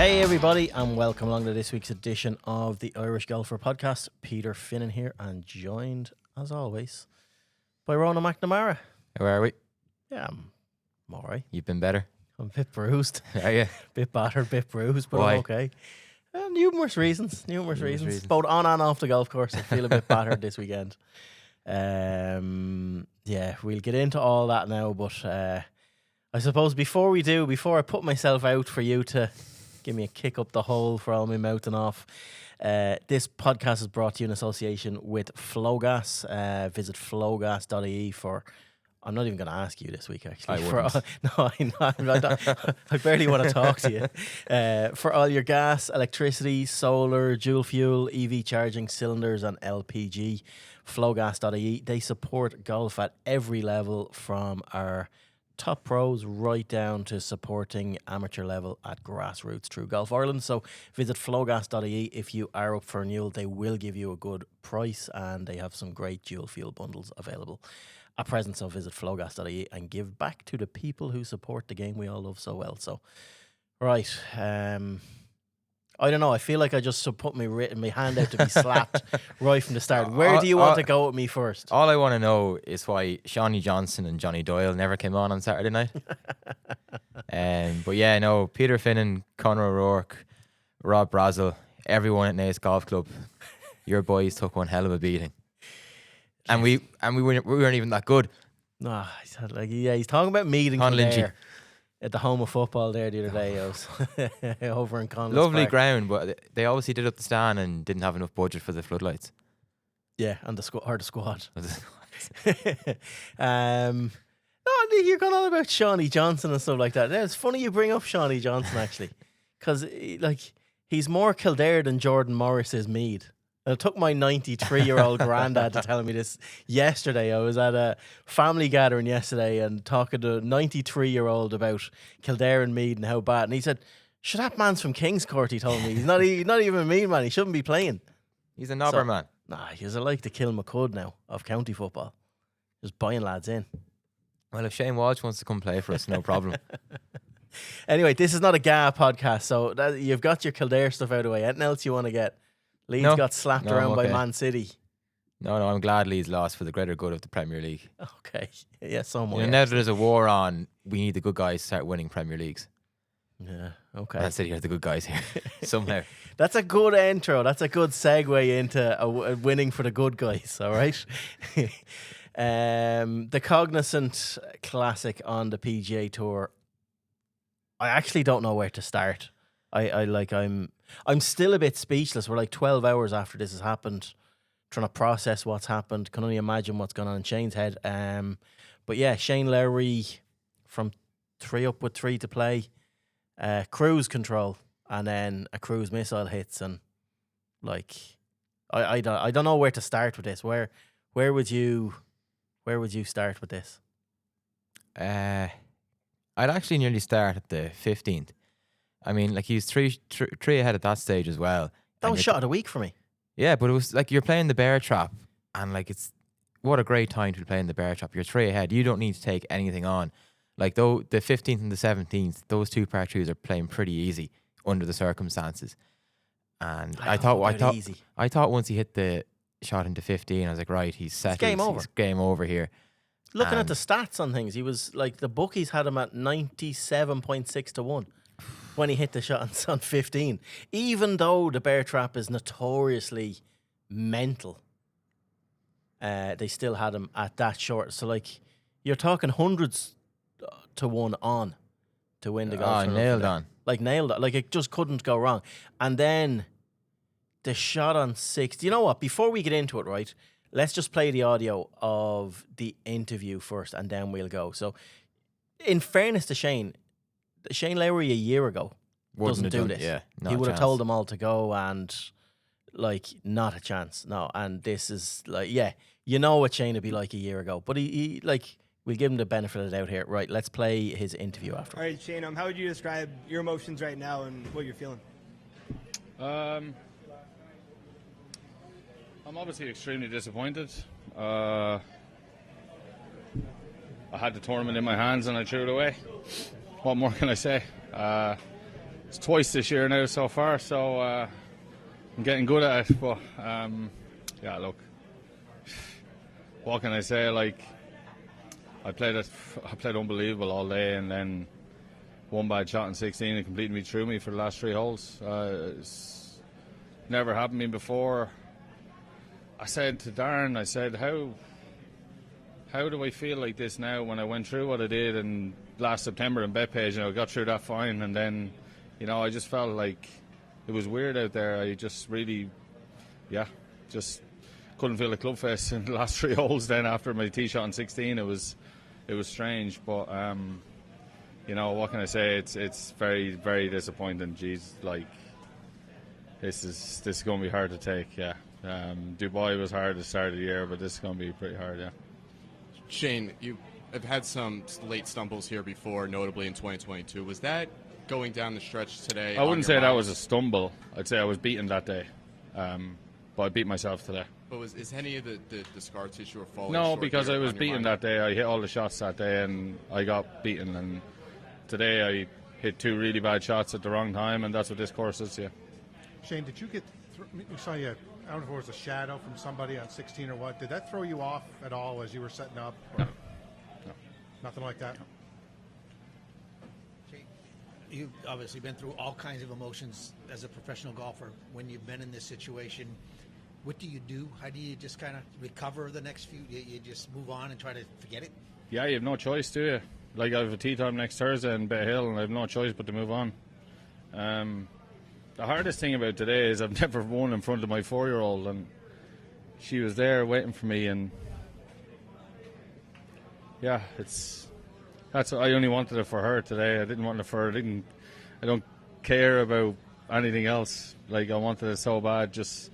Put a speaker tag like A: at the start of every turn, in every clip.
A: Hey everybody, and welcome along to this week's edition of the Irish Golfer Podcast. Peter Finnan here, and joined, as always, by Rónán McNamara.
B: How are we?
A: Yeah, I'm alright.
B: You've been better?
A: I'm a bit bruised.
B: Are you?
A: Bit battered, bit bruised, but
B: Why?
A: I'm okay. Numerous reasons. Both on and off the golf course. I feel a bit battered this weekend. Yeah, we'll get into all that now, but I suppose before I put myself out for you to give me a kick up the hole for all my mouthing off, this podcast is brought to you in association with Flowgas. Visit flowgas.ie for... I'm not even going to ask you this week, actually. I barely want to talk to you. For all your gas, electricity, solar, dual fuel, EV charging, cylinders and LPG, flowgas.ie. They support golf at every level, from our top pros right down to supporting amateur level at grassroots through Golf Ireland. So visit flowgas.ie if you are up for renewal. They will give you a good price, and they have some great dual fuel bundles available at present. So visit flowgas.ie and give back to the people who support the game we all love so well. So, right, I don't know. I feel like I just put my hand out to be slapped right from the start. Where do you want to go with me first?
B: All I want to know is why Shawnee Johnson and Johnny Doyle never came on Saturday night. But yeah, no, Peter Finnan, Conor O'Rourke, Rob Brazel, everyone at Naas Golf Club, your boys took one hell of a beating. And we weren't even that good.
A: No, he's talking about meeting there at the home of football there the other day. I was over in Conlon.
B: Lovely
A: Park.
B: ground, but they obviously did up the stand and didn't have enough budget for the floodlights.
A: Yeah, and the squad. No, you're going on about Shawnee Johnson and stuff like that. It's funny you bring up Shawnee Johnson, actually, because he's more Kildare than Jordan Morris is Mead. And it took my 93-year-old granddad to tell me this yesterday. I was at a family gathering yesterday and talking to a 93-year-old about Kildare and Mead and how bad. And he said, "Shut that man's from Kingscourt," he told me. He's not even a Mead man. He shouldn't be playing.
B: He's a knobber man.
A: Nah, he's like the Kilmacud now of county football. Just buying lads in.
B: Well, if Shane Walsh wants to come play for us, no problem.
A: Anyway, this is not a GA podcast, so you've got your Kildare stuff out of the way. Anything else you want to get? Leeds got slapped around by Man City.
B: No, I'm glad Leeds lost for the greater good of the Premier League.
A: Okay. Yeah, so much.
B: Now that there's a war on, we need the good guys to start winning Premier Leagues.
A: Yeah, okay.
B: Man City are the good guys here, somehow.
A: That's a good intro. That's a good segue into a winning for the good guys, all right? The Cognizant Classic on the PGA Tour. I actually don't know where to start. I'm still a bit speechless. We're like 12 hours after this has happened, trying to process what's happened. Can only imagine what's going on in Shane's head. But yeah, Shane Lowry from 3 up with 3 to play, cruise control, and then a cruise missile hits, and I don't know where to start with this. Where would you start with this?
B: I'd actually nearly start at the 15th. I mean, he was three ahead at that stage as well.
A: That was shot of the week for me.
B: Yeah, but it was you're playing the bear trap, and it's what a great time to be playing the bear trap. You're 3 ahead. You don't need to take anything on. Though the 15th and the 17th, those 2 par 3s are playing pretty easy under the circumstances. And I thought once he hit the shot into 15, I was like, right, he's set. He's game over here.
A: Looking at the stats on things, he was the bookies had him at 97.6 to 1. When he hit the shot on 15, even though the bear trap is notoriously mental, they still had him at that short. So you're talking hundreds to 1 on to win the golf.
B: Nailed on.
A: Nailed on. It just couldn't go wrong. And then the shot on 6. You know what? Before we get into it, right, let's just play the audio of the interview first, and then we'll go. So, in fairness to Shane Lowry a year ago doesn't do this.
B: Yeah,
A: he would have told them all to go, and not a chance. No, and this is you know what Shane would be like a year ago. But he we'll give him the benefit of the doubt here. Right, let's play his interview after.
C: All right, Shane, how would you describe your emotions right now and what you're feeling?
D: I'm obviously extremely disappointed. I had the tournament in my hands and I threw it away. What more can I say? it's twice this year now so far, so I'm getting good at it. But yeah, look, what can I say? Like, I played unbelievable all day, and then one bad shot in 16 and completely threw me for the last 3 holes. It's never happened to me before. I said to Darren, I said, how do I feel like this now when I went through what I did in last September in Bethpage? I got through that fine, and then, I just felt like it was weird out there. I just really, just couldn't feel the club face in the last 3 holes. Then after my tee shot in 16, it was strange. But what can I say? It's very, very disappointing. Jeez, like this is going to be hard to take. Yeah, Dubai was hard at the start of the year, but this is going to be pretty hard. Yeah.
E: Shane, you have had some late stumbles here before, notably in 2022. Was that going down the stretch today?
D: I wouldn't say that was a stumble. I'd say I was beaten that day, but I beat myself today.
E: But is any of the scar tissue or falling?
D: No,
E: short
D: because
E: here
D: I was
E: on your
D: beaten
E: mind?
D: that day. I hit all the shots that day, and I got beaten. And today I hit 2 really bad shots at the wrong time, and that's what this course is. Yeah.
F: Shane, did you get? We saw you. I don't know if it was a shadow from somebody on 16 or what. Did that throw you off at all as you were setting up?
D: No.
F: Nothing like that.
G: You've obviously been through all kinds of emotions as a professional golfer when you've been in this situation. What do you do? How do you just kind of recover the next few? You just move on and try to forget it?
D: Yeah, you have no choice, do you? Like, I have a tee time next Thursday in Bay Hill, and I have no choice but to move on. The hardest thing about today is I've never won in front of my 4-year-old, and she was there waiting for me, and yeah, I only wanted it for her today. I didn't want it for her. I don't care about anything else. Like, I wanted it so bad. Just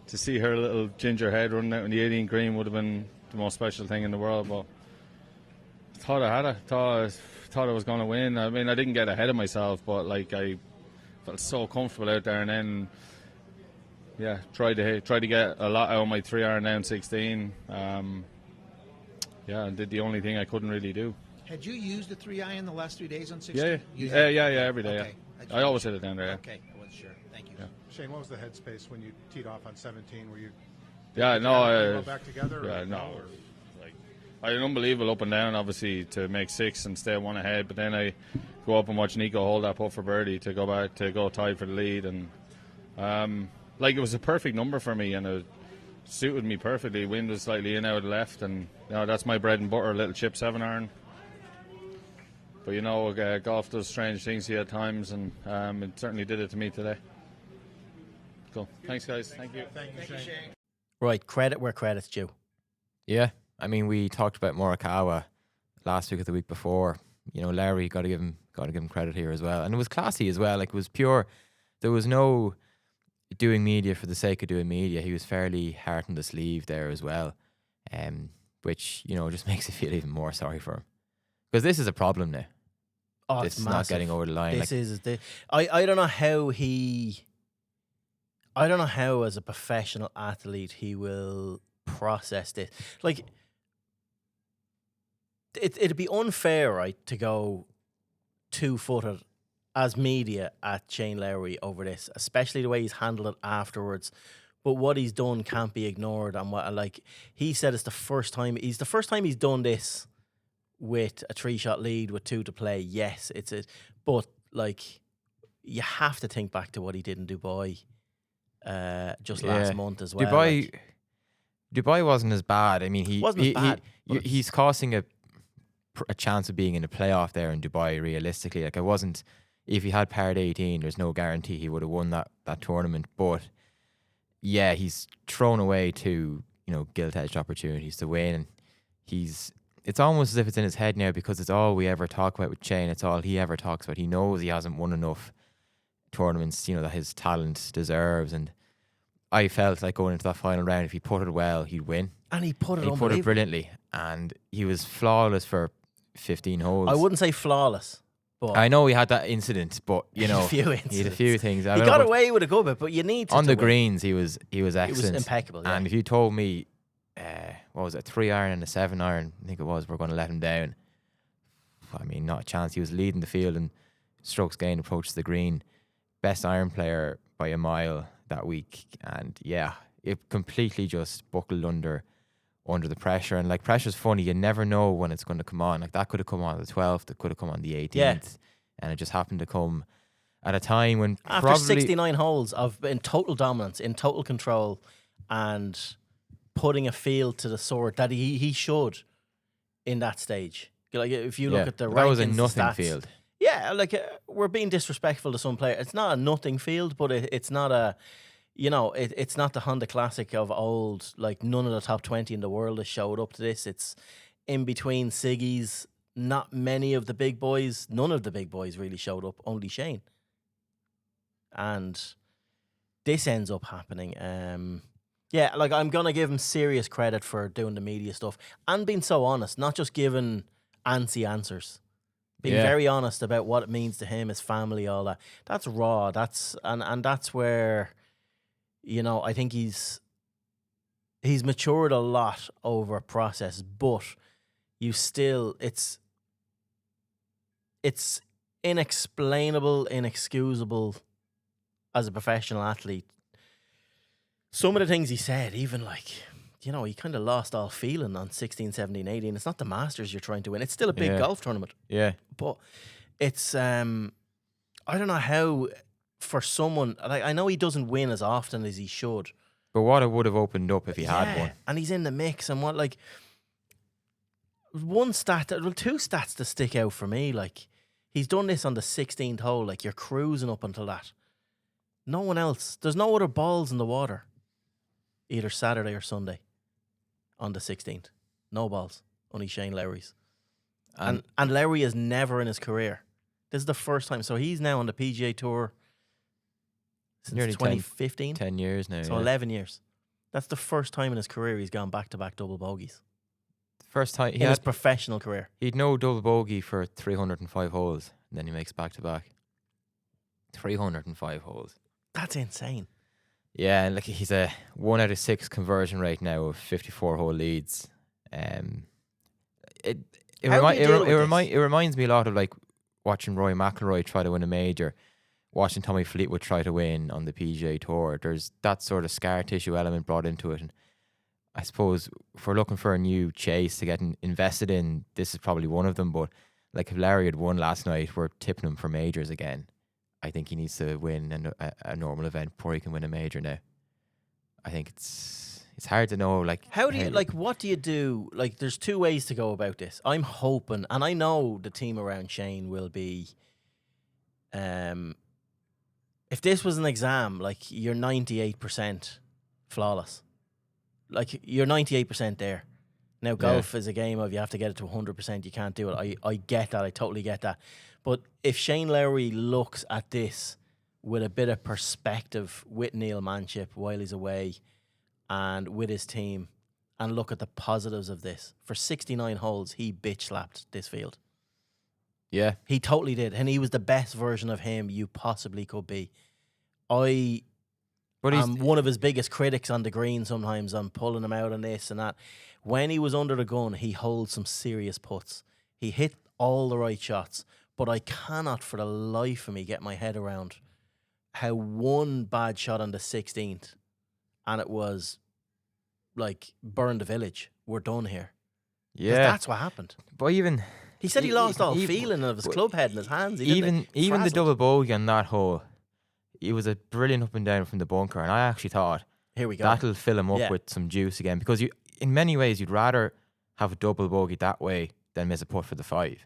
D: to see her little ginger head running out on the 18 green would have been the most special thing in the world. But I thought I had it. Thought I was going to win. I mean, I didn't get ahead of myself, but like, I felt so comfortable out there, and then tried to get a lot out of my 3-iron down 16. And did the only thing I couldn't really do.
G: Had you used the 3-iron the last 3 days on 16?
D: Yeah, every day.
G: Okay.
D: Yeah. I always hit it down there. Yeah.
G: Okay, I wasn't sure. Thank you.
D: Yeah.
F: Shane, what was the headspace when you teed off on 17? Were you?
D: Yeah,
F: did you
D: no.
F: have to go back together?
D: Yeah,
F: or,
D: no.
F: or-
D: Like, I had an unbelievable up and down, obviously, to make 6 and stay 1 ahead. But then I go up and watch Nico hold that putt for birdie to go back to go tied for the lead, and it was a perfect number for me, and it suited me perfectly. Wind was slightly in out of the left, and that's my bread and butter, little chip 7-iron. But golf does strange things to you at times, and it certainly did it to me today. Cool. Thanks, guys. Thank you.
F: Thank you, Shane.
A: Right, credit where credit's due.
B: Yeah, I mean, we talked about Morikawa last week or the week before. Lowry, got to give him credit here as well, and it was classy as well. Like, it was pure. There was no doing media for the sake of doing media. He was fairly heart on the sleeve there as well, which just makes you feel even more sorry for him, because this is a problem now.
A: Oh,
B: This
A: it's
B: is
A: massive.
B: not getting over the line.
A: This is the. I don't know how I don't know how as a professional athlete he will process this. Like, it'd be unfair, right, to go 2-footed as media at Shane Lowry over this, especially the way he's handled it afterwards. But what he's done can't be ignored. And he said it's the first time he's done this with a 3-shot lead with 2 to play. Yes, but you have to think back to what he did in Dubai last month as well.
B: Dubai wasn't as bad. I mean,
A: Wasn't as bad, but
B: he's costing a chance of being in a playoff there in Dubai. Realistically, like, if he had paired 18, there's no guarantee he would have won that tournament. But yeah, he's thrown away 2 gilt-edged opportunities to win, and it's almost as if it's in his head now, because it's all we ever talk about with Shane. It's all he ever talks about. He knows he hasn't won enough tournaments, that his talent deserves. And I felt like going into that final round, if he put it well, he'd win.
A: And he put it
B: He put it
A: unbelievably.
B: brilliantly, and he was flawless for 15 holes.
A: I wouldn't say flawless, but
B: I know he had that incident, but
A: he had a few
B: he had a few things.
A: He got away with a good bit, but you need to
B: on the
A: win.
B: greens. He was
A: It was
B: excellent.
A: impeccable. Yeah.
B: And if you told me, what was it, 3-iron and a 7-iron, I think it was, we're going to let him down, I mean, not a chance. He was leading the field, and strokes gained approach to the green. best iron player by a mile that week, and yeah, it completely just buckled under the pressure. And like, pressure's funny, you never know when it's going to come on. Like, that could have come on the 12th, it could have come on the 18th, and it just happened to come at a time when
A: after
B: probably
A: 69 holes of in total dominance, in total control, and putting a field to the sword that he should in that stage. Like, if you look at the rankings,
B: that was a nothing
A: stats,
B: field.
A: Yeah, like, we're being disrespectful to some players. It's not a nothing field, but it's not a, it's not the Honda Classic of old. Like, none of the top 20 in the world has showed up to this. It's in between Siggy's. Not many of the big boys, none of the big boys really showed up, only Shane. And this ends up happening. Yeah, like, I'm going to give him serious credit for doing the media stuff and being so honest, not just giving antsy answers. Being very honest about what it means to him, his family, all that. That's raw. And that's where, I think he's matured a lot over a process, but it's inexplainable, inexcusable as a professional athlete. Some of the things he said, even like, he kind of lost all feeling on 16, 17, 18. It's not the Masters you're trying to win. It's still a big golf tournament.
B: Yeah.
A: But it's, I don't know how, for someone, like, I know he doesn't win as often as he should.
B: But what it would have opened up if he had one.
A: And he's in the mix. And two stats to stick out for me. Like, he's done this on the 16th hole. Like, you're cruising up until that. No one else. There's no other balls in the water, either Saturday or Sunday, on the 16th. No balls. Only Shane Lowry's. And Lowry is never in his career. This is the first time. So he's now on the PGA Tour since
B: nearly
A: 2015.
B: 10 years now.
A: So 11 years. That's the first time in his career he's gone back-to-back double bogeys.
B: First time
A: in his professional career.
B: He'd no double bogey for 305 holes, and then he makes back-to-back. 305 holes.
A: That's insane.
B: Yeah, and like, he's a 1 out of 6 conversion rate now of 54 hole leads. It reminds me a lot of like watching Rory McIlroy try to win a major, watching Tommy Fleetwood try to win on the PGA Tour. There's that sort of scar tissue element brought into it, and I suppose if we're looking for a new chase to get invested in, this is probably one of them. But like, if Larry had won last night, we're tipping him for majors again. I think he needs to win a normal event before he can win a major now. I think it's hard to know. Like,
A: what do you do? Like, there's two ways to go about this. I'm hoping, and I know the team around Shane will be, if this was an exam, like, you're 98% flawless. Like, you're 98% there. Now, golf is a game of you have to get it to 100%. You can't do it. I get that. I totally get that. But if Shane Lowry looks at this with a bit of perspective with Neil Manship while he's away and with his team, and look at the positives of this, for 69 holes, he bitch slapped this field.
B: Yeah.
A: He totally did. And he was the best version of him you possibly could be. I'm one of his biggest critics on the green sometimes. I'm pulling him out on this and that. When he was under the gun, he holds some serious putts. He hit all the right shots. But I cannot for the life of me get my head around how one bad shot on the 16th and it was like, burn the village. We're done here. Yeah. That's what happened.
B: But even...
A: He said he lost all feeling of his club head in his hands.
B: Even the double bogey on that hole, it was a brilliant up and down from the bunker. And I actually thought,
A: here we go,
B: that'll fill him up with some juice again. Because in many ways, you'd rather have a double bogey that way than miss a putt for the 5.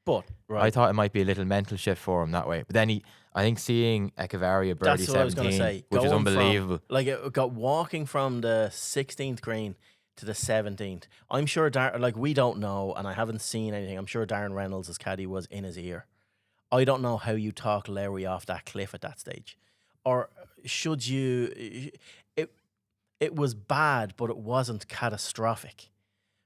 A: But
B: I thought it might be a little mental shift for him that way. But then I think seeing Echavarria birdie 17, which is unbelievable.
A: It got walking from the 16th green to the 17th. I'm sure, we don't know, and I haven't seen anything. I'm sure Darren Reynolds' caddy was in his ear. I don't know how you talk Lowry off that cliff at that stage. Or should you... It was bad, but it wasn't catastrophic.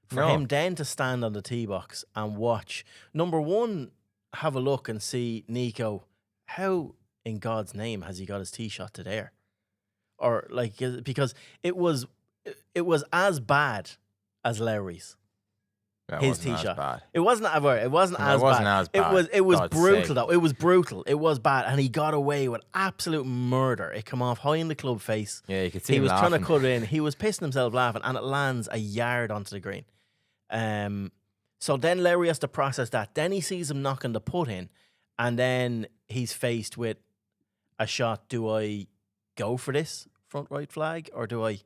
A: For him then to stand on the tee box and watch, number one, have a look and see Nico, how in God's name has he got his tee shot to there? Or because it was as bad as Lowry's.
B: That
A: his
B: wasn't
A: tee
B: as
A: shot.
B: bad.
A: It wasn't as bad. It wasn't
B: No,
A: as
B: it wasn't
A: bad.
B: as bad.
A: It was
B: God's
A: brutal
B: sake.
A: though. It was brutal. It was bad, and he got away with absolute murder. It came off high in the club face.
B: Yeah, you could see
A: He
B: him
A: was trying to
B: laughing.
A: cut it in. He was pissing himself laughing, and it lands a yard onto the green. So then Lowry has to process that. Then he sees him knocking the putt in, and then he's faced with a shot. Do I go for this front right flag, or do I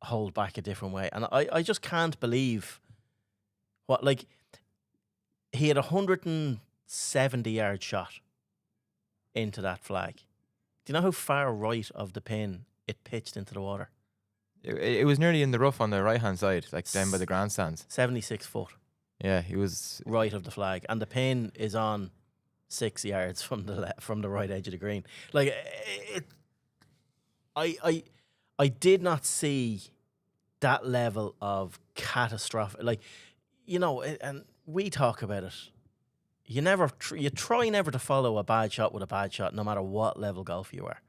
A: hold back a different way? And I just can't believe what, like, he had a 170-yard shot into that flag. Do you know how far right of the pin it pitched into the water?
B: It was nearly in the rough on the right hand side, like down by the grandstands.
A: 76 foot
B: Yeah, he was.
A: right of the flag, and the pin is on 6 yards from the right edge of the green. Like, I did not see that level of catastrophic. Like, you know, and we talk about it. You try never to follow a bad shot with a bad shot, no matter what level golf you are.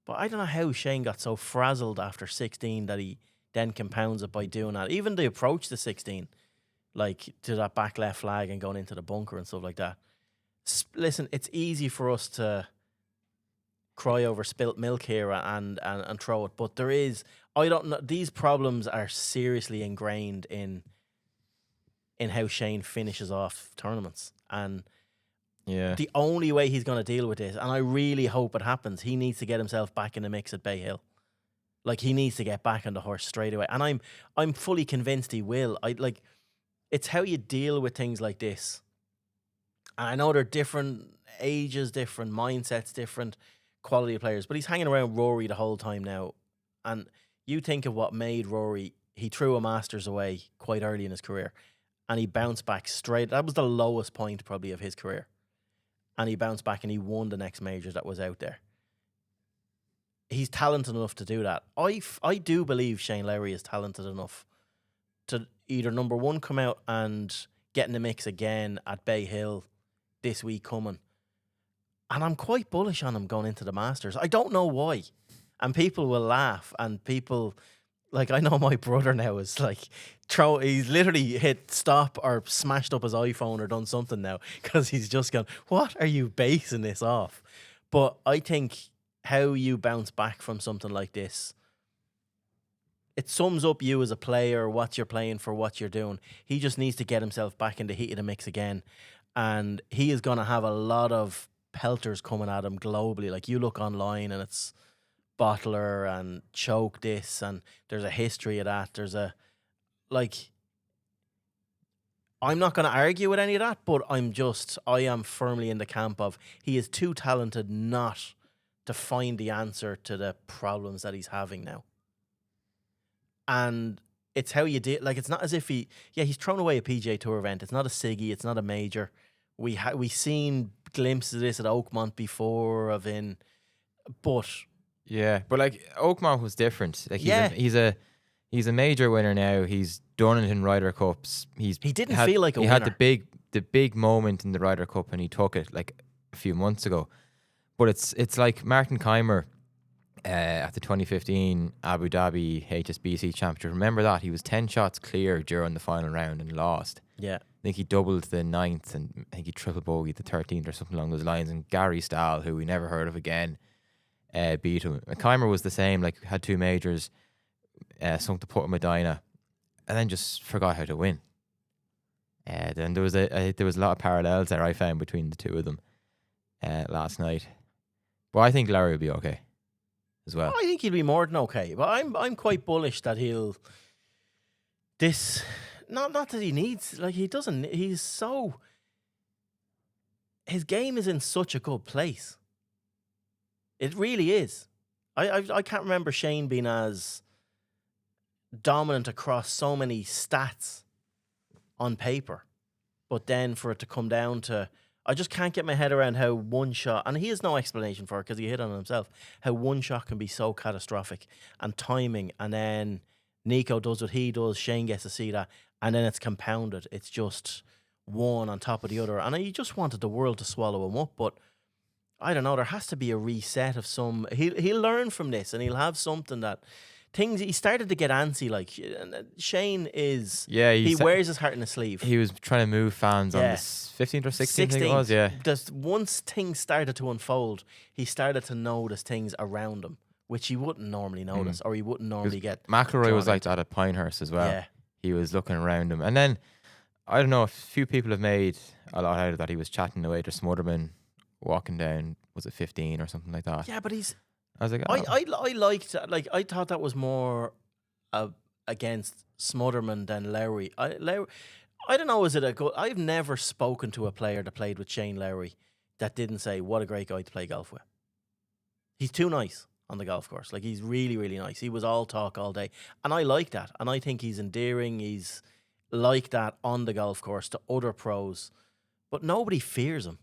A: But I don't know how Shane got so frazzled after 16 that he then compounds it by doing that. Even the approach to 16, like to that back left flag and going into the bunker and stuff like that. Listen, it's easy for us to cry over spilt milk here and throw it, but there is, I don't know, these problems are seriously ingrained in how Shane finishes off tournaments. And
B: Yeah.
A: the only way he's going to deal with this, and I really hope it happens, he needs to get himself back in the mix at Bay Hill. Like, he needs to get back on the horse straight away. And I'm fully convinced he will. It's how you deal with things like this. And I know they're different ages, different mindsets, different quality of players, but he's hanging around Rory the whole time now. And you think of what made Rory, he threw a Masters away quite early in his career, and he bounced back straight. That was the lowest point probably of his career. And he bounced back and he won the next major that was out there. He's talented enough to do that. I do believe Shane Lowry is talented enough to either, number one, come out and get in the mix again at Bay Hill this week coming. And I'm quite bullish on him going into the Masters. I don't know why. And people will laugh, and people, like, I know my brother now is like, he's literally hit stop or smashed up his iPhone or done something now because he's just gone, what are you basing this off? But I think how you bounce back from something like this, it sums up you as a player, what you're playing for, what you're doing. He just needs to get himself back in the heat of the mix again. And he is going to have a lot of pelters coming at him globally. Like, you look online and it's bottler and choke this, and there's a history of that. There's a, like, I'm not going to argue with any of that, but I am firmly in the camp of he is too talented not to find the answer to the problems that he's having now. And it's how you did, like, it's not as if he's thrown away a PGA Tour event. It's not a Siggy, it's not a major. We seen glimpses of this at Oakmont before but
B: Yeah, but like Oakmont was different. Like
A: Yeah.
B: he's a major winner now. He's done it in Ryder Cups. He
A: didn't feel like a
B: He had
A: winner.
B: the big moment in the Ryder Cup, and he took it like a few months ago. But it's like Martin Keimer at the 2015 Abu Dhabi HSBC Championship. Remember that? He was 10 shots clear during the final round and lost.
A: yeah.
B: I think he doubled the 9th, and I think he triple bogeyed the 13th or something along those lines. And Gary Stahl, who we never heard of again, beat him. Keimer was the same, like, had 2 majors, sunk the putt in Medina, and then just forgot how to win. Then there was a lot of parallels there I found between the two of them last night. But I think Larry will be okay as well.
A: I think he'll be more than okay, but I'm quite bullish that he'll. This, not that he needs, like, he doesn't. He's so. His game is in such a good place. It really is. I can't remember Shane being as dominant across so many stats on paper, but then for it to come down to, I just can't get my head around how one shot, and he has no explanation for it because he hit on it himself, how one shot can be so catastrophic, and timing, and then Nico does what he does, Shane gets to see that, and then it's compounded. It's just one on top of the other, and he just wanted the world to swallow him up, but I don't know, there has to be a reset of some, he'll learn from this, and he'll have something that things. He started to get antsy. Like Shane is.
B: Yeah,
A: he wears his heart in his sleeve.
B: He was trying to move fans on
A: Yeah.
B: the 15th or 16th, I think it was. Yeah.
A: Just once things started to unfold, he started to notice things around him, which he wouldn't normally notice, or he wouldn't normally get.
B: McIlroy was
A: drawn
B: like that at Pinehurst as well.
A: Yeah.
B: He was looking around him, and then I don't know. A few people have made a lot out of that. He was chatting away to Smotherman, walking down. Was it 15 or something like that?
A: Yeah, but he's.
B: I was like,
A: I liked, like, I thought that was more against Smotherman than Lowry. I don't know, is it a good... I've never spoken to a player that played with Shane Lowry that didn't say, what a great guy to play golf with. He's too nice on the golf course. Like, he's really, really nice. He was all talk all day. And I like that. And I think he's endearing. He's like that on the golf course to other pros. But nobody fears him.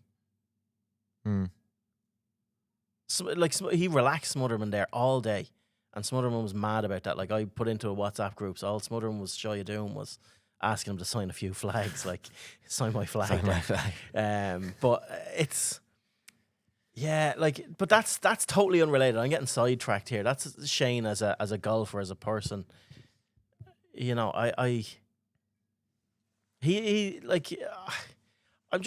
A: Like, he relaxed Smotherman there all day, and Smotherman was mad about that. Like, I put into a WhatsApp group, so all Smotherman was shy of doing was asking him to sign a few flags, like, sign my flag.
B: Sign my flag.
A: But it's, yeah, like, but that's totally unrelated. I'm getting sidetracked here. That's Shane as a golfer, as a person. You know, he like, I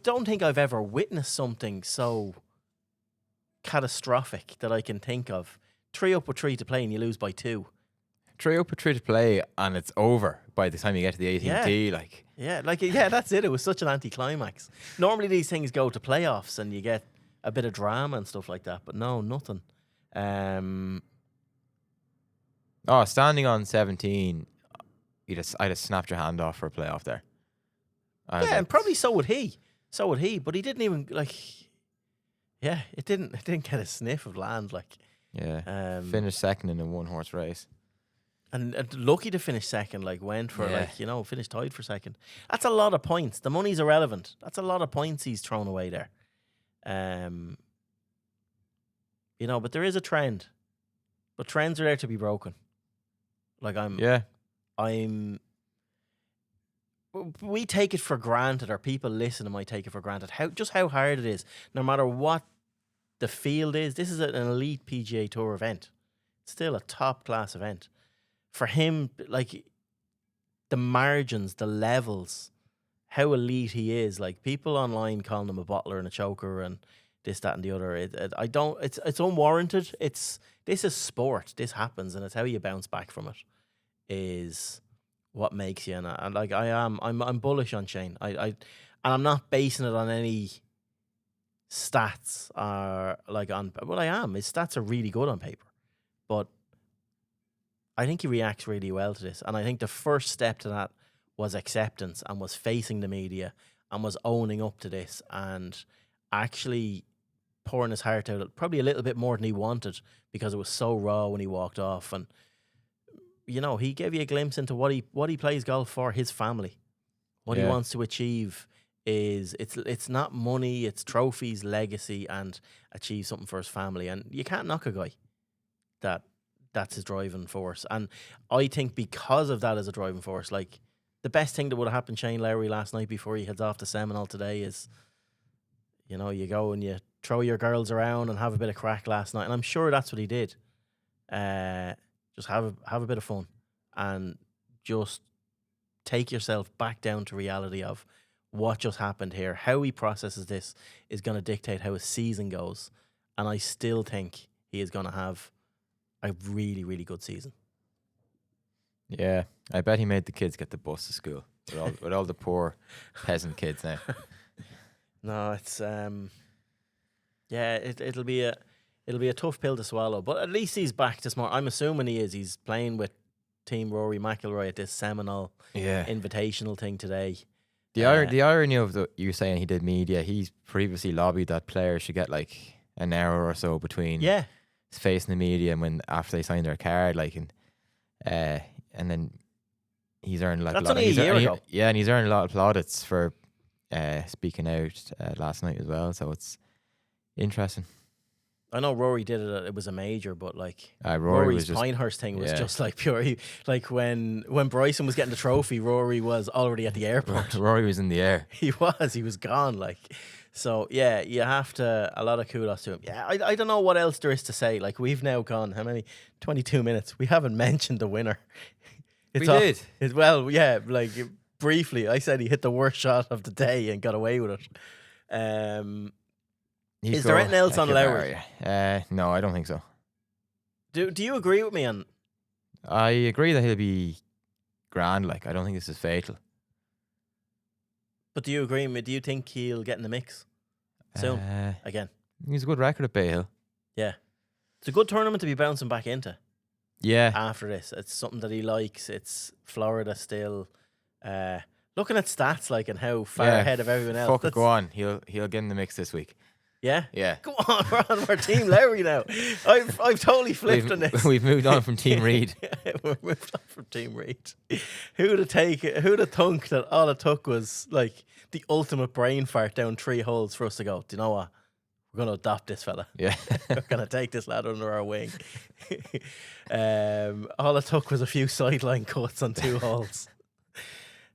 A: don't think I've ever witnessed something so catastrophic that I can think of. 3 up with 3 to play and you lose by 2.
B: 3 up with 3 to play and it's over by the time you get to the 18th tee.
A: That's it. It was such an anticlimax. Normally these things go to playoffs and you get a bit of drama and stuff like that, but no, nothing.
B: Standing on 17, I'd have snapped your hand off for a playoff there.
A: And probably so would he. But he didn't even, like, yeah, it didn't get a sniff of land, like.
B: Yeah. Finished second in a 1-horse race.
A: And lucky to finish second, like, went for, finished tied for second. That's a lot of points. The money's irrelevant. That's a lot of points he's thrown away there. But there is a trend. But trends are there to be broken. Like, we take it for granted, or people listening might take it for granted, how hard it is, no matter what the field is. This is an elite PGA Tour event. It's still a top-class event. For him, like, the margins, the levels, how elite he is. Like, people online calling him a bottler and a choker and this, that, and the other. It's unwarranted. This is sport. This happens, and it's how you bounce back from it is what makes you. And like, I'm bullish on Shane. And I'm not basing it on any stats or like on. Well, I am. His stats are really good on paper, but I think he reacts really well to this. And I think the first step to that was acceptance and was facing the media and was owning up to this and actually pouring his heart out, probably a little bit more than he wanted because it was so raw when he walked off. And he gave you a glimpse into what he plays golf for, his family. What he wants to achieve is it's not money, it's trophies, legacy, and achieve something for his family. And you can't knock a guy that's his driving force. And I think because of that as a driving force, like, the best thing that would have happened to Shane Lowry last night before he heads off to Seminole today is, you go and you throw your girls around and have a bit of crack last night. And I'm sure that's what he did. Just have a bit of fun and just take yourself back down to reality of what just happened here. How he processes this is going to dictate how his season goes. And I still think he is going to have a really, really good season.
B: Yeah, I bet he made the kids get the bus to school with all the poor peasant kids now.
A: No, it's it'll be a tough pill to swallow, but at least he's back this morning. I'm assuming he is. He's playing with Team Rory McIlroy at this Seminole invitational thing today.
B: The irony of you saying he did media, he's previously lobbied that players should get like an hour or so between facing the media and when after they sign their card, like, and then he's earned like
A: that's only a year ago.
B: And he's earned a lot of plaudits for speaking out last night as well. So it's interesting.
A: I know Rory did it. It was a major, but like
B: Rory
A: Rory's
B: was just,
A: Pinehurst thing was just like pure. Like when Bryson was getting the trophy, Rory was already at the airport.
B: Rory was in the air.
A: He was gone. Like, so yeah, you have to. A lot of kudos to him. Yeah, I don't know what else there is to say. Like, we've now gone how many? 22 minutes. We haven't mentioned the winner.
B: We did.
A: Well, yeah, like briefly, I said he hit the worst shot of the day and got away with it. Is there anything else on Lowry?
B: No, I don't think so.
A: Do you agree with me on?
B: I agree that he'll be grand. Like, I don't think this is fatal.
A: But do you agree with me? Do you think he'll get in the mix soon again?
B: He's a good record at Bay Hill.
A: Yeah, it's a good tournament to be bouncing back into.
B: Yeah.
A: After this, it's something that he likes. It's Florida still. Looking at stats like and how far ahead of everyone else.
B: Fuck it, go on. He'll get in the mix this week.
A: Yeah?
B: Yeah.
A: Come on, we're Team Lowry now. I've totally flipped on this.
B: We've moved on from Team Reid.
A: We've moved on from Team Reid. Who'd have thunk that all it took was like the ultimate brain fart down 3 holes for us to go, do you know what? We're going to adopt this fella.
B: Yeah.
A: We're going to take this lad under our wing. All it took was a few sideline cuts on 2 holes.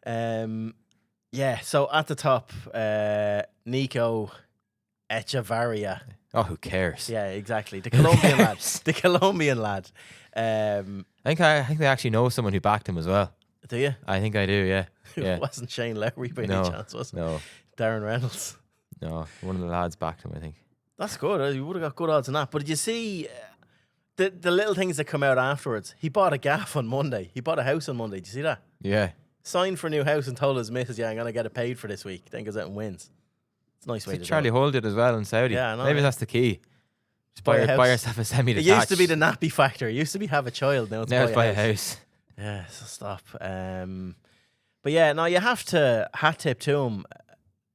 A: Yeah, so at the top, Nico Echavarria.
B: Oh, who cares?
A: Yeah, exactly. The Colombian lad. The Colombian lad.
B: I think they actually know someone who backed him as well.
A: Do you?
B: I think I do, yeah.
A: It wasn't Shane Lowry by any chance, was it?
B: No.
A: Darren Reynolds.
B: No, one of the lads backed him, I think.
A: That's good. You would have got good odds on that. But did you see the little things that come out afterwards? He bought a gaff on Monday. He bought a house on Monday. Did you see that?
B: Yeah.
A: Signed for a new house and told his missus, I'm going to get it paid for this week. Then goes out and wins. It's a nice way to do it.
B: Charlie Hull did as well in Saudi.
A: Yeah, I know.
B: Maybe that's the key. Just buy yourself a semi-detached.
A: It used to be the nappy factor. It used to be have a child. Now it's
B: buy a house.
A: Yeah, so stop. But yeah, no, you have to hat tip to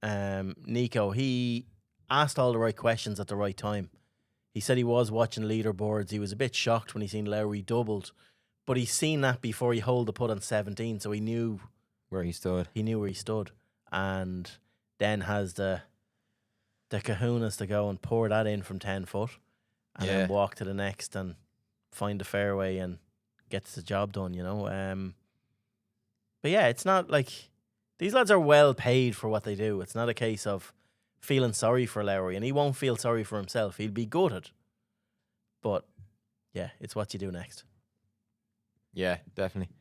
A: him, Nico. He asked all the right questions at the right time. He said he was watching leaderboards. He was a bit shocked when he seen Lowry doubled, but he's seen that before he holed the putt on 17, so he knew
B: where he stood.
A: He knew where he stood, and then has the kahunas to go and pour that in from 10 foot, and then walk to the next and find the fairway and gets the job done. You know. But yeah, it's not like these lads are well paid for what they do. It's not a case of feeling sorry for Lowry, and he won't feel sorry for himself. He'll be gutted. But yeah, it's what you do next.
B: Yeah, definitely.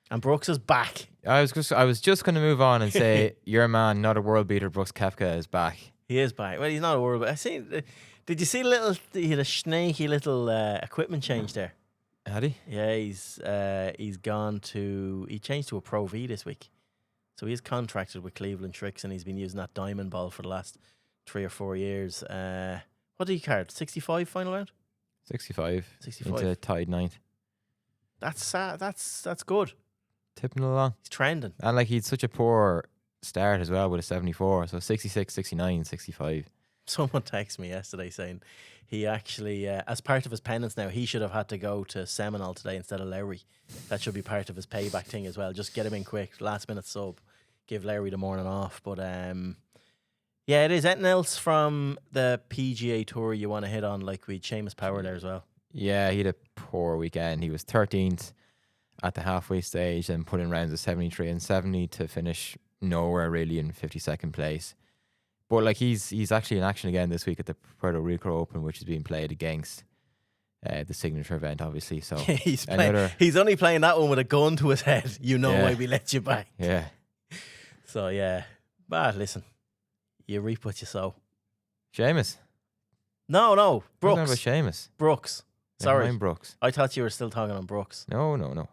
A: And Brooks is back.
B: I was just going to move on and say your man, not a world beater, Brooks Koepka, is back.
A: He is back. Well, he's not a world beater. I see. Did you see he had a snaky little equipment change there?
B: Had he?
A: Yeah, he's gone to. He changed to a Pro V this week, so he's contracted with Cleveland Tricks, and he's been using that diamond ball for the last 3 or 4 years. What did he card? 65 final round.
B: 65.
A: 65
B: into tied 9th.
A: That's good.
B: Tipping along.
A: He's trending,
B: and like he had such a poor start as well with a 74. So 66, 69, 65.
A: Someone texted me yesterday saying he actually, as part of his penance now, he should have had to go to Seminole today instead of Lowry. That should be part of his payback thing as well. Just get him in quick, last minute sub, give Lowry the morning off. But yeah, it is. Anything else from the PGA Tour you want to hit on? Like we had Seamus Power there as well.
B: Yeah, he had a poor weekend. He was 13th at the halfway stage and put in rounds of 73 and 70 to finish nowhere really in 52nd place. But like he's actually in action again this week at the Puerto Rico Open, which is being played against the signature event, obviously. So
A: he's only playing that one with a gun to his head. You know why we let you back.
B: Yeah.
A: So yeah, but listen, you reap what you sow.
B: Seamus.
A: No, Brooks.
B: About Seamus.
A: Brooks. Sorry,
B: I'm Brooks.
A: I thought you were still talking on Brooks.
B: No.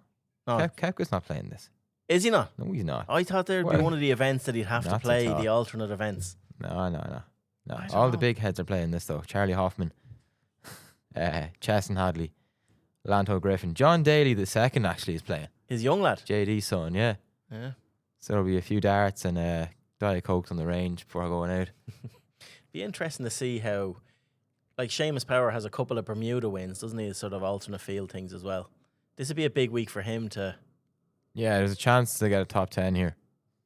A: Oh.
B: Koepka's not playing this.
A: Is he not?
B: No, he's not.
A: I thought there'd be one of the events that he'd have to play, the alternate events.
B: No. All the big heads are playing this though. Charlie Hoffman, Chesson Hadley, Lanto Griffin, John Daly the second actually is playing.
A: His young lad.
B: JD's son, yeah.
A: Yeah.
B: So there'll be a few darts and Diet Cokes on the range before going out.
A: Be interesting to see how, like Seamus Power has a couple of Bermuda wins, doesn't he? Sort of alternate field things as well. This would be a big week for him to.
B: Yeah, there's a chance to get a top 10 here.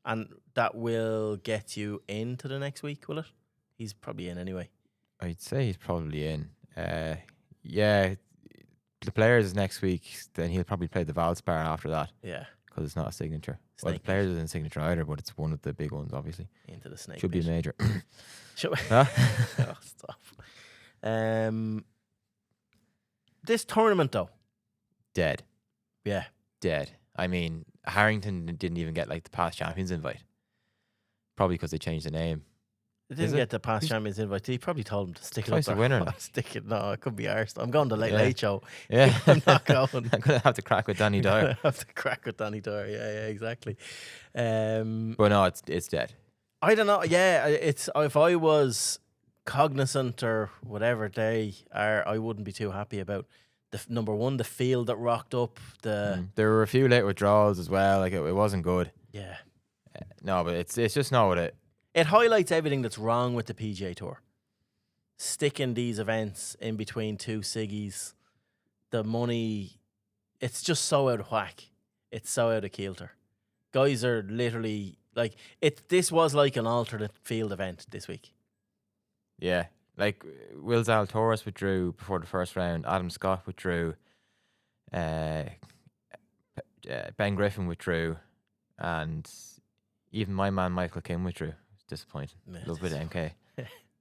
A: And that will get you into the next week, will it? He's probably in anyway.
B: I'd say he's probably in. Yeah, the Players is next week. Then he'll probably play the Valspar after that
A: Yeah.
B: because it's not a signature. Well, the
A: Snake
B: Players isn't a signature either, but it's one of the big ones, obviously.
A: into the snake.
B: Should be
A: pit.
B: major.
A: Should we?
B: Huh?
A: Oh, stop. This tournament though.
B: Dead.
A: Yeah.
B: Dead. I mean, Harrington didn't even get like the past champions invite. Probably because they changed the name.
A: They
B: Is
A: didn't
B: it?
A: get the past
B: He's-
A: champions invite. He probably told him to stick it
B: Twice
A: up
B: a
A: their
B: winner now.
A: Stick it. No, it could be arsed. I'm going to Late
B: Yeah.
A: Late Show.
B: Yeah.
A: I'm not going.
B: I'm gonna have to crack with Danny Dyer.
A: I have to crack with Danny Dyer. Yeah, exactly.
B: But no, it's dead.
A: I don't know. Yeah, it's if I was Cognizant or whatever they are, I wouldn't be too happy about the number one, the field that rocked up.
B: There were a few late withdrawals as well. Like it wasn't good.
A: Yeah,
B: No, but it's just not what it.
A: it highlights everything that's wrong with the PGA Tour. Sticking these events in between two Siggies, the money, it's just so out of whack. It's so out of kilter. Guys are literally like it. This was like an alternate field event this week.
B: Yeah, like Will Zalatoris withdrew before the first round. Adam Scott withdrew. Ben Griffin withdrew, and even my man Michael Kim withdrew. It's disappointing.
A: Yeah,
B: Love it, MK.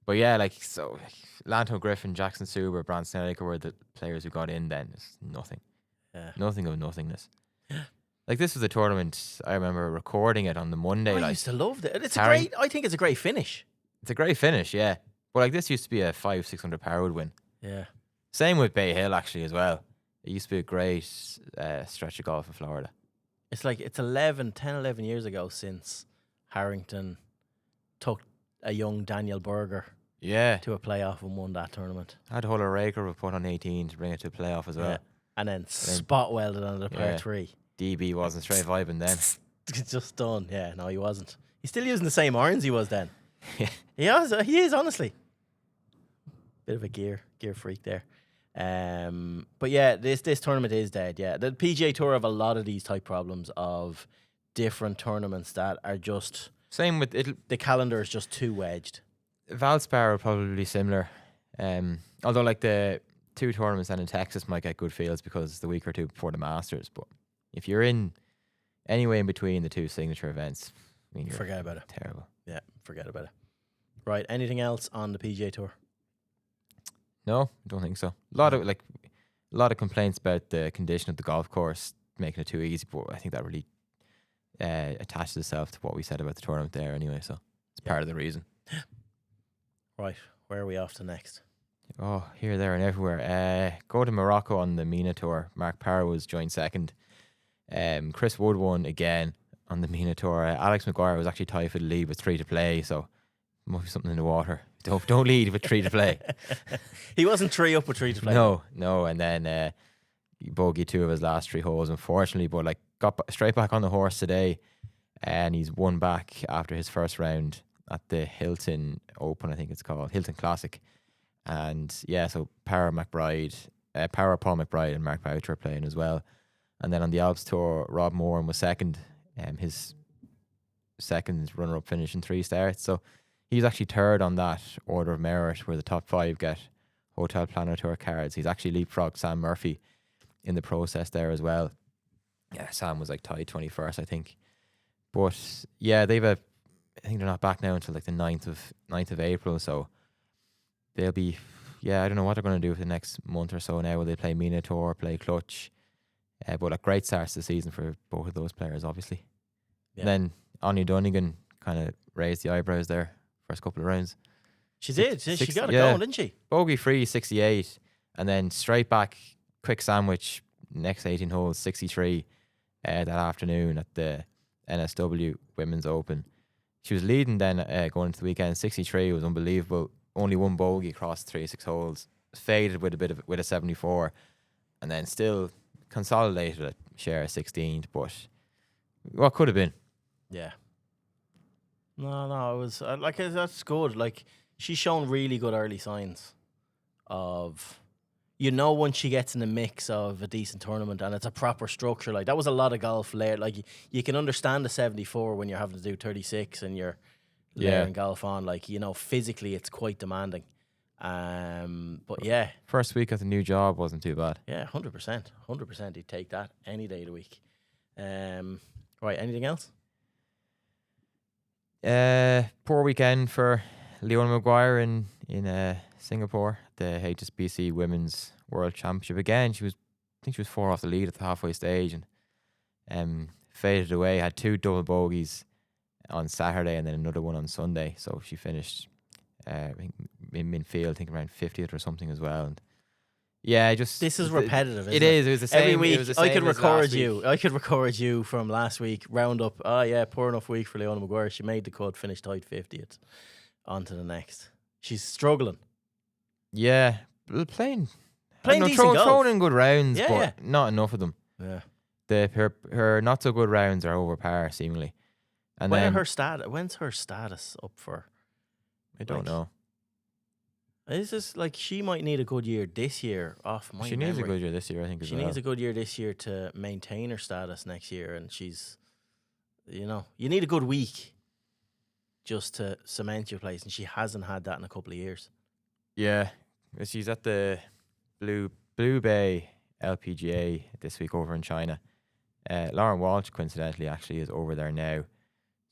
B: But yeah, like so, Lanto Griffin, Jackson Suber, Brant Snedeker were the players who got in. Then it's nothing,
A: Yeah.
B: nothing of nothingness. Like this was a tournament. I remember recording it on the Monday.
A: I
B: like
A: used to love it. It's a
B: Harry-
A: great. I think it's a great finish.
B: it's a great finish, yeah. But like this used to be a 500-600 power would win.
A: Yeah.
B: Same with Bay Hill actually as well. It used to be a great stretch of golf in Florida.
A: It's like it's 10, 11 years ago since Harrington took a young Daniel Berger
B: Yeah,
A: to a playoff and won that tournament.
B: I had a whole Raker put on 18 to bring it to a playoff as well.
A: Yeah. And then spot welded on the par
B: Yeah.
A: 3.
B: DB wasn't straight vibing then.
A: It's just done. Yeah, no, he wasn't. He's still using the same irons he was then.
B: Yeah.
A: He is, honestly. Bit of a gear freak there. But yeah, this tournament is dead. Yeah, the PGA Tour have a lot of these type problems of different tournaments that are just
B: Same with it.
A: the calendar is just too wedged.
B: Valspar will probably be similar. Although like the two tournaments then in Texas might get good fields because it's the week or two before the Masters. But if you're in anyway in between the two signature events, I mean, you're
A: Forget about it.
B: terrible.
A: Yeah, forget about it. Right, anything else on the PGA Tour?
B: No, I don't think so. A lot of complaints about the condition of the golf course making it too easy, but I think that really attaches itself to what we said about the tournament there anyway. So it's part of the reason.
A: Right, where are we off to next?
B: Oh, here, there, and everywhere. Go to Morocco on the Mina Tour. Mark Parra was joined second. Chris Wood won again on the Mina Tour. Alex McGuire was actually tied for the lead with 3 to play, so must be something in the water. Don't lead with 3 to play.
A: He wasn't 3 up with 3 to play.
B: No, and then he bogeyed 2 of his last 3 holes, unfortunately, but like got straight back on the horse today, and he's won back after his first round at the Hilton Open, I think it's called Hilton Classic. And yeah, so Power Paul McBride and Mark Boucher are playing as well. And then on the Alps Tour, Rob Moran was second. His second runner-up finish in 3 starts. So he's actually third on that order of merit where the top 5 get Hotel Planner Tour cards. He's actually leapfrogged Sam Murphy in the process there as well. Yeah, Sam was like tied 21st, I think. But yeah, I think they're not back now until like the 9th of April. So they'll be, I don't know what they're going to do for the next month or so now. Will they play Mina Tour, play Clutch? But like great starts to the season for both of those players, obviously.
A: Yeah.
B: And then Áine Donegan kind of raised the eyebrows there first couple of rounds.
A: She did. She got it
B: yeah.
A: going, didn't she?
B: Bogey free, 68. And then straight back, quick sandwich, next 18 holes, 63 that afternoon at the NSW Women's Open. She was leading then going into the weekend. 63 was unbelievable. Only one bogey across 36 holes. Faded with a 74. And then still consolidated at share 16th. But what could have been?
A: Yeah. No, it was that's good. Like she's shown really good early signs of, once she gets in the mix of a decent tournament and it's a proper structure. Like that was a lot of golf layer. Like you can understand the 74 when you're having to do 36 and you're layering golf on. Like physically it's quite demanding. But yeah,
B: First week at the new job wasn't too bad.
A: yeah, 100%. He'd take that any day of the week. Right, anything else?
B: Poor weekend for Leona Maguire in Singapore, the HSBC Women's World Championship. Again, I think she was 4 off the lead at the halfway stage and faded away. Had 2 double bogeys on Saturday and then another one on Sunday. So she finished I think in midfield, I think around 50th or something as well. And yeah, this
A: is repetitive.
B: It is. It was the same
A: every week.
B: It was the same
A: I could
B: as
A: record
B: last
A: you.
B: week.
A: I could record you from last week. Round up. Oh yeah, poor enough week for Leona Maguire. She made the cut, finished tight 50th. On to the next. She's struggling.
B: Yeah, playing
A: Decent golf.
B: throwing in good rounds,
A: Yeah,
B: but
A: yeah.
B: not enough of them.
A: Yeah.
B: Her not so good rounds are over par seemingly. And then
A: When's her status up for?
B: I don't know.
A: Is this like she might need a good year this year off my
B: She needs a
A: memory.
B: good year this year, I think.
A: She needs a good year this year to maintain her status next year, and she's, you need a good week just to cement your place, and she hasn't had that in a couple of years.
B: Yeah, she's at the Blue Bay LPGA this week over in China. Lauren Walsh, coincidentally, actually is over there now.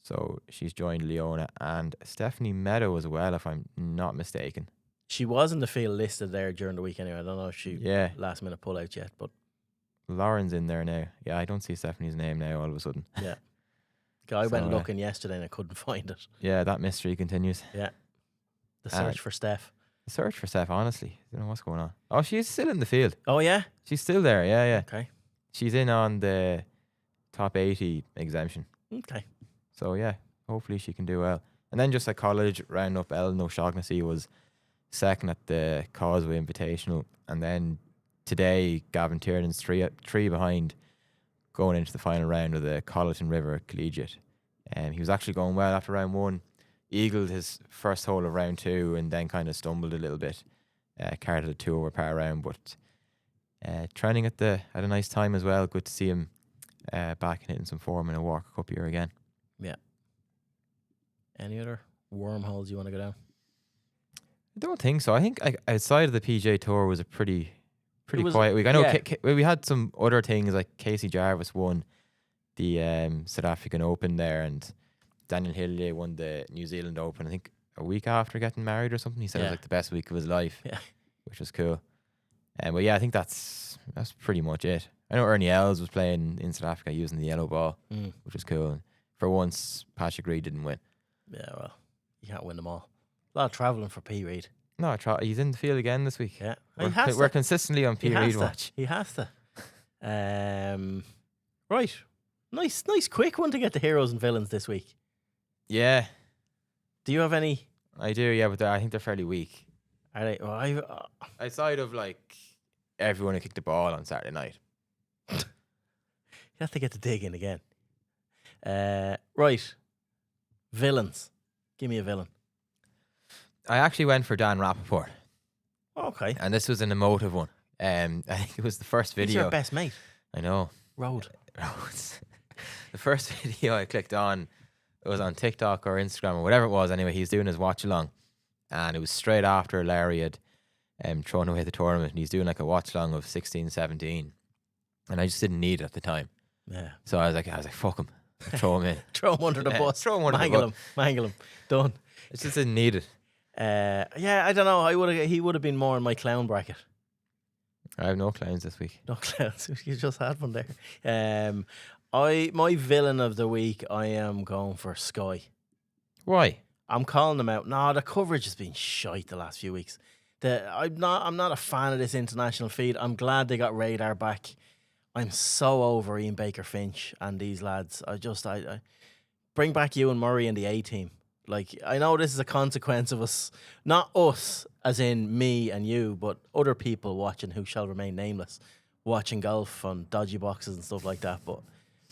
B: So she's joined Leona and Stephanie Meadow as well, if I'm not mistaken.
A: She was in the field listed there during the week anyway. I don't know if she last minute pull out yet, but
B: Lauren's in there now. Yeah, I don't see Stephanie's name now all of a sudden.
A: yeah. I went looking yesterday and I couldn't find it.
B: Yeah, that mystery continues.
A: Yeah. The search for Steph.
B: The search for Steph, honestly. I don't know what's going on. Oh, she's still in the field.
A: Oh, yeah?
B: She's still there, yeah.
A: Okay.
B: She's in on the top 80 exemption.
A: Okay.
B: So, yeah, hopefully she can do well. And then just at college, round up, Ellen O'Shaughnessy was second at the Causeway Invitational. And then today, Gavin Tiernan's three behind going into the final round of the Colleton River Collegiate. He was actually going well after round 1. Eagled his first hole of round 2 and then kind of stumbled a little bit. Carried a 2 over par round, but training at a nice time as well. Good to see him back and hitting some form in a Walker Cup year again.
A: Yeah. Any other wormholes you want to go down?
B: I don't think so. I think outside of the PGA Tour was a pretty
A: was-
B: quiet week. I know
A: yeah.
B: we had some other things like Casey Jarvis won the South African Open there, and Daniel Hillier won the New Zealand Open, I think a week after getting married or something. He said it was like the best week of his life, which was cool. But yeah, I think that's pretty much it. I know Ernie Els was playing in South Africa using the yellow ball, which was cool. And for once, Patrick Reed didn't win.
A: Yeah, well, you can't win them all. A lot of travelling for P. Reid.
B: No, he's in the field again this week.
A: Yeah.
B: We're consistently on P. Reid watch.
A: He has to. Right. Nice quick one to get the heroes and villains this week.
B: Yeah.
A: Do you have any?
B: I do, yeah, but I think they're fairly weak.
A: Are they? Well,
B: Outside of like everyone who kicked the ball on Saturday night.
A: you have to get the dig in again. Right. Villains. Give me a villain.
B: I actually went for Dan Rappaport.
A: Okay.
B: And this was an emotive one. I think it was the first video.
A: He's your best mate.
B: I know.
A: Road.
B: The first video I clicked on, it was on TikTok or Instagram or whatever it was. Anyway, he's doing his watch along, and it was straight after Larry had thrown away the tournament, and he's doing like a watch along of 16, 17, and I just didn't need it at the time.
A: Yeah.
B: So I was like, fuck him, throw him in,
A: Throw him under the bus.
B: Throw him under the bus.
A: Mangle him. Done.
B: I just didn't need it.
A: Yeah, I don't know. He would have been more in my clown bracket.
B: I have no clowns this week.
A: No clowns. You just had one there. My villain of the week, I am going for Sky.
B: Why?
A: I'm calling them out. No, the coverage has been shite the last few weeks. I'm not a fan of this international feed. I'm glad they got Radar back. I'm so over Ian Baker Finch and these lads. I bring back Ewan Murray in the A team. Like, I know this is a consequence of us, not us as in me and you, but other people watching who shall remain nameless, watching golf on dodgy boxes and stuff like that. But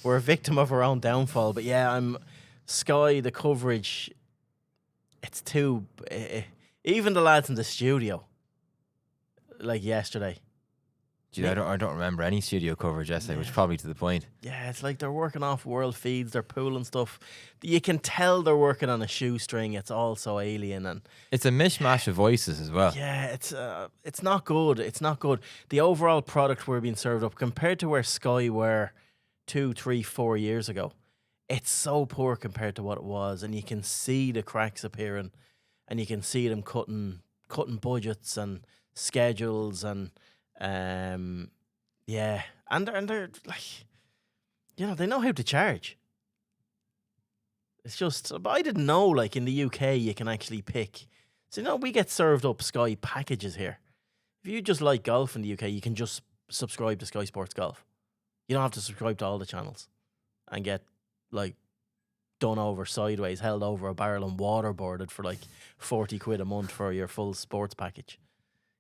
A: we're a victim of our own downfall. But yeah, Sky, the coverage, it's too... even the lads in the studio, like yesterday,
B: Gee, I don't remember any studio coverage yesterday, which is probably to the point.
A: Yeah, it's like they're working off world feeds, they're pooling stuff. You can tell they're working on a shoestring. It's all so alien, and
B: It's a mishmash of voices as well.
A: yeah, it's not good. It's not good. The overall product we're being served up compared to where Sky were 2, 3, 4 years ago, it's so poor compared to what it was, and you can see the cracks appearing, and you can see them cutting budgets and schedules and yeah, and they're like, they know how to charge. It's just, but I didn't know, like in the UK you can actually pick. So we get served up Sky packages here. If you just like golf in the UK, you can just subscribe to Sky Sports Golf. You don't have to subscribe to all the channels and get like done over sideways, held over a barrel and waterboarded for like 40 quid a month for your full sports package.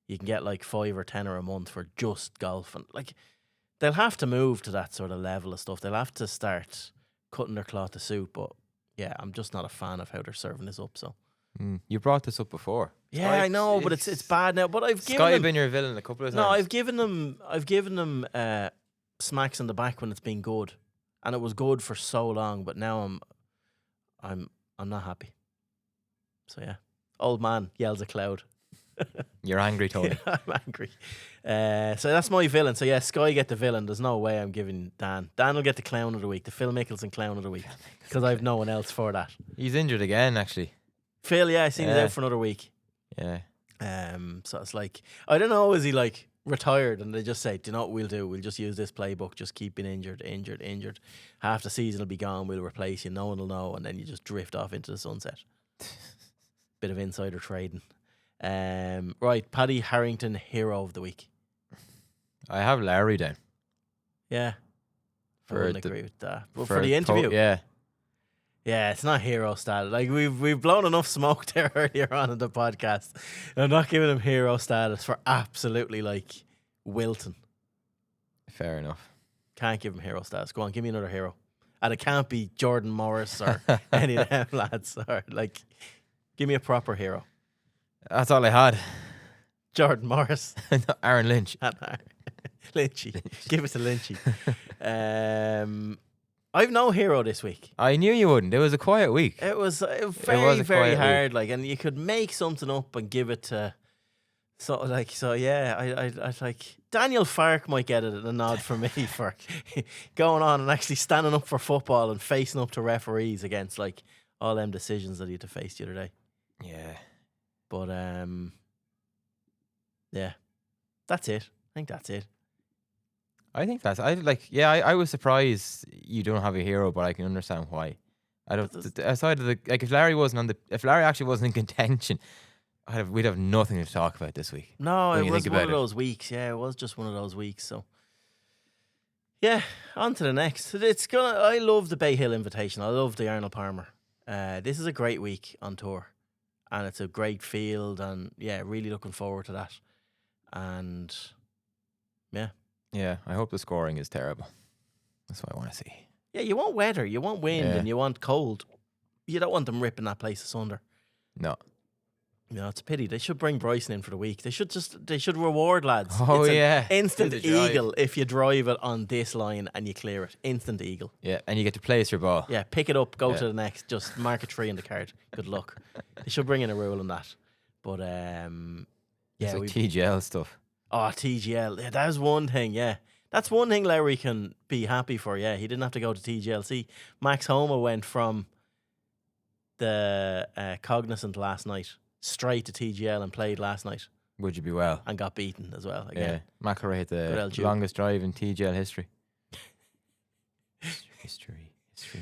A: You can get like 5 or 10 a month for just golf. And like, they'll have to move to that sort of level of stuff. They'll have to start cutting their cloth to suit. But yeah, I'm just not a fan of how they're serving this up. So
B: You brought this up before.
A: yeah, I know, but it's bad now. But I've given
B: Sky have
A: them,
B: been your villain a couple of times.
A: no, I've given them smacks in the back when it's been good, and it was good for so long. But now I'm not happy. So yeah, old man yells at cloud.
B: You're angry, Tony.
A: Yeah, I'm angry. So that's my villain. So yeah, Sky get the villain. There's no way I'm giving Dan. Dan will get the clown of the week, the Phil Mickelson clown of the week, because I've no one else for that.
B: He's injured again, actually.
A: Phil, yeah, I seen he's
B: Yeah.
A: out for another week.
B: Yeah.
A: So it's like, I don't know, is he like retired and they just say, do you know what we'll do? We'll just use this playbook, just keep being injured. Half the season will be gone, we'll replace you, no one will know, and then you just drift off into the sunset. Bit of insider trading. Right, Paddy Harrington, hero of the week.
B: I have Lowry down.
A: Yeah. I
B: For
A: wouldn't
B: the-
A: agree with that. But for the interview.
B: Yeah.
A: Yeah, it's not hero status. Like we've blown enough smoke there earlier on in the podcast. I'm not giving him hero status for absolutely like wilting.
B: Fair enough.
A: Can't give him hero status. Go on, give me another hero. And it can't be Jordan Morris or any of them lads. Or like, give me a proper hero.
B: That's all I had.
A: Jordan Morris.
B: Aaron Lynch.
A: Lynchy. Give it to Lynchy. I've no hero this week.
B: I knew you wouldn't. It was a quiet week.
A: It was
B: a
A: very
B: quiet
A: hard. Like, and you could make something up and give it to. So yeah, I like Daniel Farke might get it a nod from me for going on and actually standing up for football and facing up to referees against like all them decisions that he had to face the other day.
B: Yeah.
A: But yeah, that's it. I think that's it.
B: I think that's. I was surprised you don't have a hero, but I can understand why. I don't. Aside of if Larry actually wasn't in contention, we'd have nothing to talk about this week.
A: No,
B: when
A: it
B: you
A: was
B: think
A: one
B: about
A: of
B: it.
A: those weeks. Yeah, it was just one of those weeks. So yeah, on to the next. I love the Bay Hill Invitation. I love the Arnold Palmer. This is a great week on tour, and it's a great field, and yeah, really looking forward to that. And yeah.
B: Yeah, I hope the scoring is terrible. That's what I want to see.
A: Yeah, you want weather, you want wind,
B: Yeah.
A: and you want cold. You don't want them ripping that place asunder.
B: No.
A: No, it's a pity. They should bring Bryson in for the week. They should reward lads.
B: Oh,
A: It's an
B: yeah.
A: instant
B: Do the drive.
A: eagle if you drive it on this line and you clear it. Instant eagle.
B: Yeah, and you get to place your ball.
A: Yeah, pick it up, go
B: Yeah.
A: to the next, just mark a 3 in the card. Good luck. They should bring in a rule on that. But
B: It's
A: yeah,
B: like TGL stuff.
A: TGL. Yeah, that was one thing, yeah. That's one thing Lowry can be happy for, yeah. He didn't have to go to TGLC. Max Homa went from the Cognizant last night straight to TGL and played last night
B: Would you be well?
A: and got beaten as well.
B: Yeah.
A: Again.
B: McIlroy hit
A: Good
B: the
A: old Duke.
B: longest drive in TGL history. History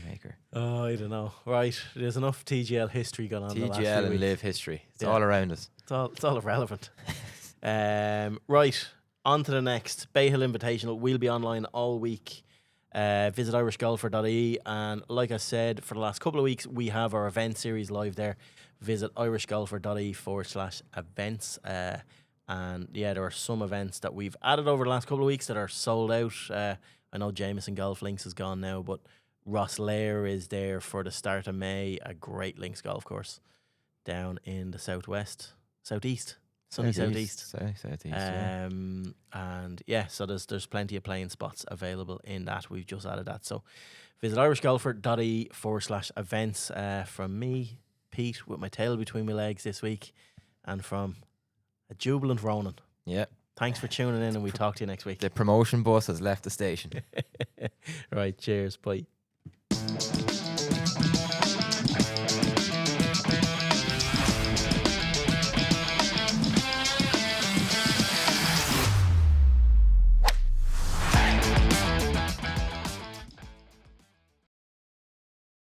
B: maker.
A: Oh, I don't know. Right, there's enough TGL history going on. the last few
B: TGL and
A: weeks.
B: live history. It's
A: Yeah.
B: all around us.
A: It's all irrelevant. Right, on to the next. Bay Hill Invitational. We'll be online all week. Visit irishgolfer.ie. And like I said, for the last couple of weeks, we have our event series live there. Visit irishgolfer.ie/events. And yeah, there are some events that we've added over the last couple of weeks that are sold out. I know Jameson Golf Links is gone now, but Ross Lair is there for the start of May. A great links golf course down in the southeast. Sunny southeast.
B: Southeast, yeah.
A: And And yeah, so there's plenty of playing spots available in that. We've just added that. So visit irishgolfer.ie/events. From me, Pete, with my tail between my legs this week, and from a jubilant Rónán.
B: Yeah.
A: Thanks for tuning in, and we talk to you next week.
B: The promotion bus has left the station.
A: Right, cheers, bye.